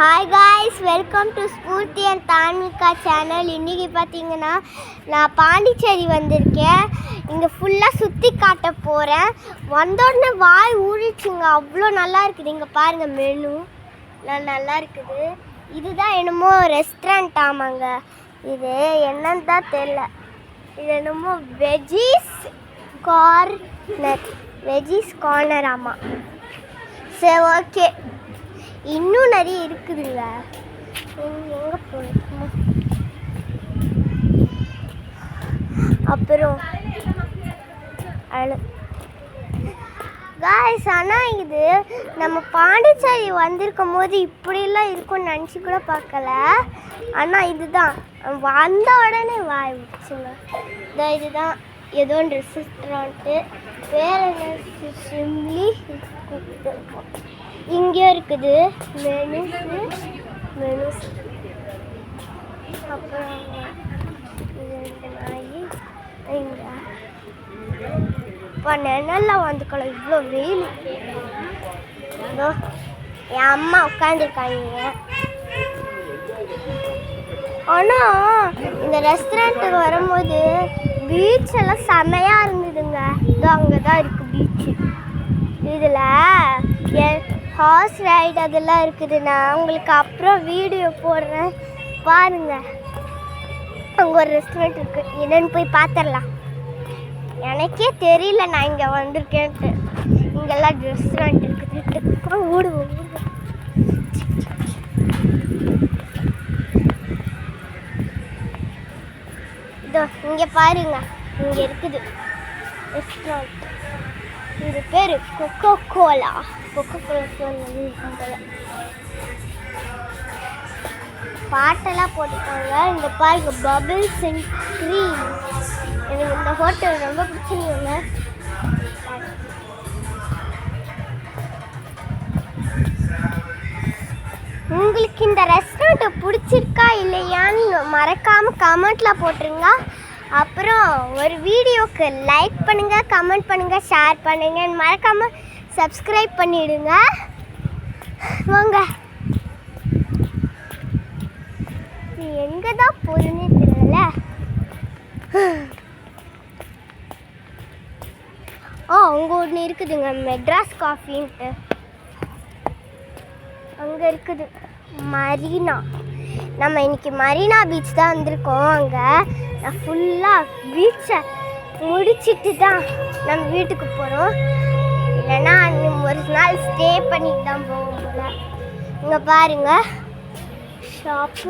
Hi guys, welcome to Spoorthi and Thanvika channel. இன்றைக்கி பார்த்தீங்கன்னா நான் பாண்டிச்சேரி வந்திருக்கேன். இங்கே ஃபுல்லாக சுற்றி காட்ட போகிறேன். வந்தோடனே வாய் ஊழிச்சுங்க, அவ்வளோ நல்லா இருக்குது. இங்கே பாருங்கள், மெனு நல்லா இருக்குது. இதுதான் என்னமோ ரெஸ்டாரண்ட் ஆமாங்க. இது என்னன்னு தான் தெரியல. இது என்னமோ வெஜ்ஜீஸ் கார்னர் ஆமாம். சரி, ஓகே. இன்னும் நிறைய இருக்குதுங்க. எங்கே போயிருக்கோம்? அப்புறம் காய்ஸ், ஆனால் இது நம்ம பாண்டிச்சேரி வந்திருக்கும் போது இப்படிலாம் இருக்கும்னு நினச்சி கூட பார்க்கல. ஆனால் இதுதான் வந்த உடனே வாய் வச்சுங்க. இதுதான் ஏதோ ரெஸ்டாரண்ட்டு. வேறு என்ன சிம்லி இங்கே இருக்குது மெனுஸ். அப்புறம் இது நாய் இங்கே இப்போ நிழல்லாம் வந்துக்கலாம். இவ்வளோ வெயில். என் அம்மா உட்காந்துருக்காங்க. ஆனால் இந்த ரெஸ்டாரண்ட்டுக்கு வரும்போது பீச் எல்லாம் செமையாக இருந்ததுங்க. இதோ அங்கே தான் இருக்குது பீச்சு. இதில் ஹார்ஸ் ரைட் அதெல்லாம் இருக்குது. நான் உங்களுக்கு அப்புறம் வீடியோ போடுறேன், பாருங்கள். அங்கே ஒரு ரெஸ்டாரண்ட் இருக்குது, என்னென்னு போய் பார்த்துடலாம். எனக்கே தெரியல நான் இங்கே வந்திருக்கேன்ட்டு. இங்கெல்லாம் ரெஸ்டாரண்ட் இருக்குது. ஓடுவோம். இதோ இங்கே பாருங்க, இங்கே இருக்குது ரெஸ்டாரண்ட். இது பேர் கொக்கோ கோலா பாட்டெல்லாம் போட்டுருக்காங்க. இந்த பாருங்க, பபிள்ஸ் அண்ட் க்ரீம். எனக்கு இந்த ஹோட்டல் ரொம்ப பிடிச்சிருங்க. உங்களுக்கு இந்த ரெஸ்டாரண்ட் பிடிச்சிருக்கா இல்லையான்னு மறக்காமல் கமெண்ட்டில் போட்டுருங்க. அப்புறம் ஒரு வீடியோக்கு லைக் பண்ணுங்கள், கமெண்ட் பண்ணுங்கள், ஷேர் பண்ணுங்கள், மறக்காமல் சப்ஸ்கிரைப் பண்ணிவிடுங்க. வாங்க, எங்கே தான் போதுன்னே தெரியல. அங்கே ஒன்று இருக்குதுங்க, மெட்ராஸ் காஃபின்ட்டு. அங்கே இருக்குது மரீனா. நம்ம இன்னைக்கு மரீனா பீச் தான் வந்திருக்கோம். அங்கே நான் ஃபுல்லாக பீச்சை முடிச்சிட்டு தான் நம்ம வீட்டுக்கு போகிறோம். இல்லைன்னா ஒரு நாள் ஸ்டே பண்ணிட்டு தான் போவோம் போல. இங்கே பாருங்கள், shop,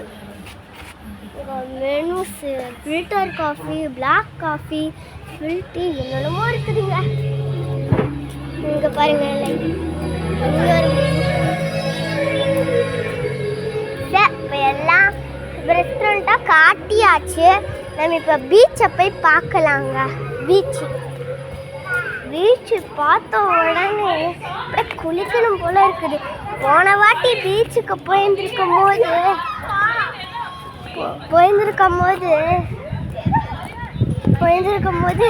menus, filter coffee, black coffee, ஃபில்டி, என்னென்னமோ இருக்குதுங்க. இங்கே பாருங்கள், இங்கே ஒரு இப்போ எல்லாம் ரெஸ்டாரண்ட்டாக காட்டியாச்சு. நம்ம இப்போ பீச்சை போய் பார்க்கலாங்க. பீச்சு பார்த்த உடனே அப்படியே குளிக்கணும் போல இருக்குது. போன வாட்டி பீச்சுக்கு போயிருந்திருக்கும் போது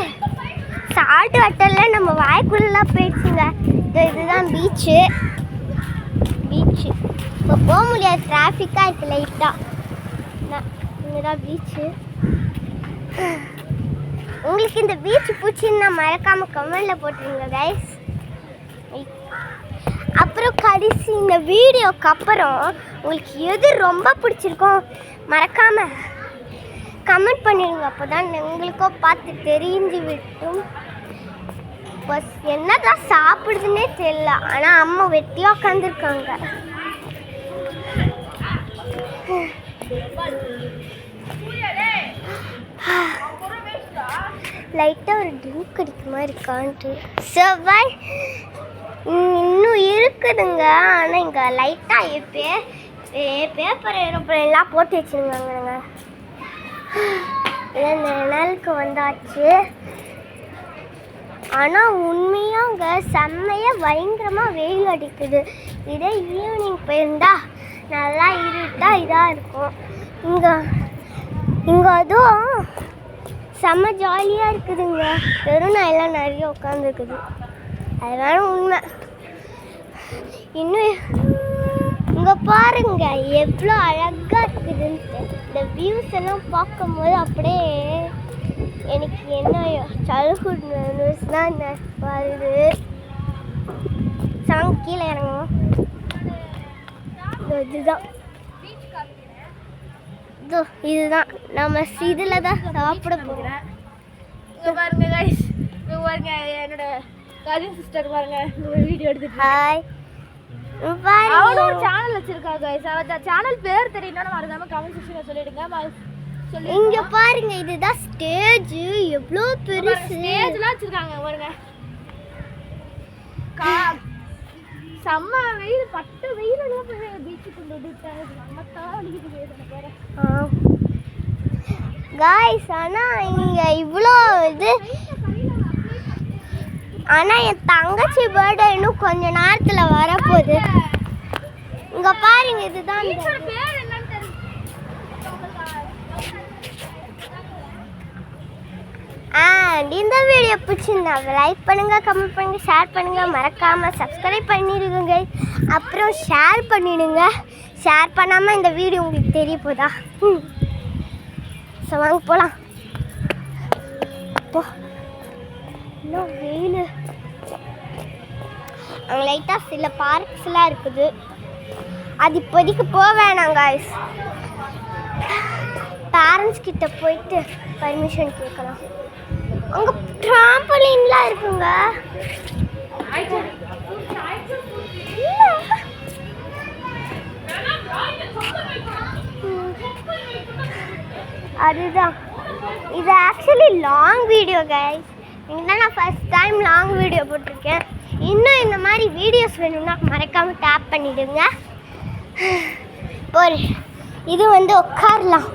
சால்ட் வாட்டரில் நம்ம வாய்க்குள்ளெல்லாம் போயிடுச்சுங்க. இதுதான் பீச்சு. இப்போ போக முடியாது, டிராஃபிக்காக இருக்குது லைட்டாக. இங்கே தான் பீச்சு. உங்களுக்கு இந்த பீச் பிடிச்சின்னா மறக்காமல் கமெண்டில் போட்டுருங்க கைஸ். அப்புறம் கடைசி இந்த வீடியோக்கு அப்புறம் உங்களுக்கு எது ரொம்ப பிடிச்சிருக்கோம் மறக்காமல் கமெண்ட் பண்ணிடுங்க. அப்போ தான் உங்களுக்கோ பார்த்து தெரிஞ்சு விட்டும். பஸ் என்ன தான் சாப்பிடுதுன்னே தெரியல, ஆனால் அம்மா வெட்டியாக உட்காந்துருக்காங்க. லைட்டாக ஒரு ட்ரிங்க் குடிக்க மாதிரி இருக்கான்ட்டு செவ்வாய் இன்னும் இருக்குதுங்க. ஆனால் இங்கே லைட்டாக பேப்பர் ஏரோப்ளேன்லாம் போட்டு வச்சுருந்தாங்க. நிழலுக்கு வந்தாச்சு. ஆனால் உண்மையாக அங்கே செம்மையாக பயங்கரமாக வெயில் அடிக்குது. இதே ஈவினிங் போயிருந்தா நல்லா இருட்டாக இதாக இருக்கும். இங்கே அதுவும் செம்ம ஜாலியாக இருக்குதுங்க. தெருநாயெல்லாம் நிறைய உட்காந்துருக்குது. அது வேணும் உண்மை. இன்னும் இங்கே பாருங்க எவ்வளோ அழகாக இருக்குதுன்ட்டு. இந்த வியூஸ் எல்லாம் பார்க்கும்போது அப்படியே எனக்கு என்ன சைல்ட்ஹுட் மெமரிஸ் தான் வருது. சாங் கீழே இறங்கும். இதுதான் இதுதான் நம்ம இதில் தான் சாப்பிட போகிறேன். இங்கே பாருங்க கைஸ், இங்கே பாருங்க என்னோட கசின் சிஸ்டர் பாருங்க வீடியோ எடுத்துட்டு. ஹாய் அவளோட ஒரு சேனல் வச்சிருக்கா கைஸ். அவ சேனல் பேர் தெரியலன்னா மறக்காம கமெண்ட் செக்ஷன்ல சொல்லிடுங்க. இங்க பாருங்க இதுதான் ஸ்டேஜ். எவ்வளோ பெருசு ஸ்டேஜ்லாம் வச்சிருக்காங்க பாருங்க. செம்ம வெயில், பட்டு வெயிலெல்லாம் போய் பீச்சுக்கு கொண்டு விட்டுட்டாங்க. நம்ம தாளிக்கு போயிருந்தேன் பாரு காய்ஸ். ஆனால் இங்கே இவ்வளோ இது, ஆனால் என் தங்கச்சி பர்த்டே இன்னும் கொஞ்ச நேரத்தில் வரப்போகுது. இங்கே பாருங்க இதுதான் பேர் என்னன்னு அண்ட் இந்த வீடியோ பிடிச்சிருந்தா லைக் பண்ணுங்கள், கமெண்ட் பண்ணுங்கள், ஷேர் பண்ணுங்கள், மறக்காமல் சப்ஸ்கிரைப் பண்ணிடுங்க. அப்புறம் ஷேர் பண்ணிடுங்க. ஷேர் பண்ணாமல் இந்த வீடியோ உங்களுக்கு தெரிய போதா? ஸோ வாங்க போகலாம். இன்னும் வெயில். அங்கே லைட்டாக சில பார்க்ஸ்லாம் இருக்குது. அது இப்போதைக்கு போக வேணாம் காய்ஸ். பேரண்ட்ஸ் கிட்ட போயிட்டு பர்மிஷன் கேட்கலாம். அங்கே ட்ராம்பலின்லாம் இருக்குங்க. அதுதான் இது ஆக்சுவலி லாங் வீடியோ கைஸ். இதுதான் நான் ஃபர்ஸ்ட் டைம் லாங் வீடியோ போட்டிருக்கேன். இன்னும் இந்த மாதிரி வீடியோஸ் வேணும்னா மறக்காமல் டேப் பண்ணிவிடுங்க. ஒரு இது வந்து உட்காரலாம்.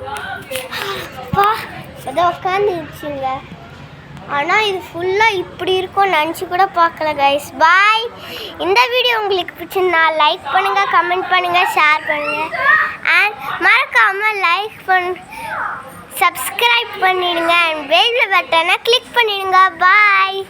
அதை உட்காந்துச்சுங்க. ஆனால் இது ஃபுல்லாக இப்படி இருக்கும் நினச்சி கூட பார்க்கல கைஸ். பாய். இந்த வீடியோ உங்களுக்கு பிடிச்சிருந்தா லைக் பண்ணுங்கள், கமெண்ட் பண்ணுங்கள், ஷேர் பண்ணுங்கள். அண்ட் மறக்காமல் சப்ஸ்கிரைப் பண்ணிடுங்க. அண்ட் பெல் பட்டனை கிளிக் பண்ணிடுங்க. பாய்.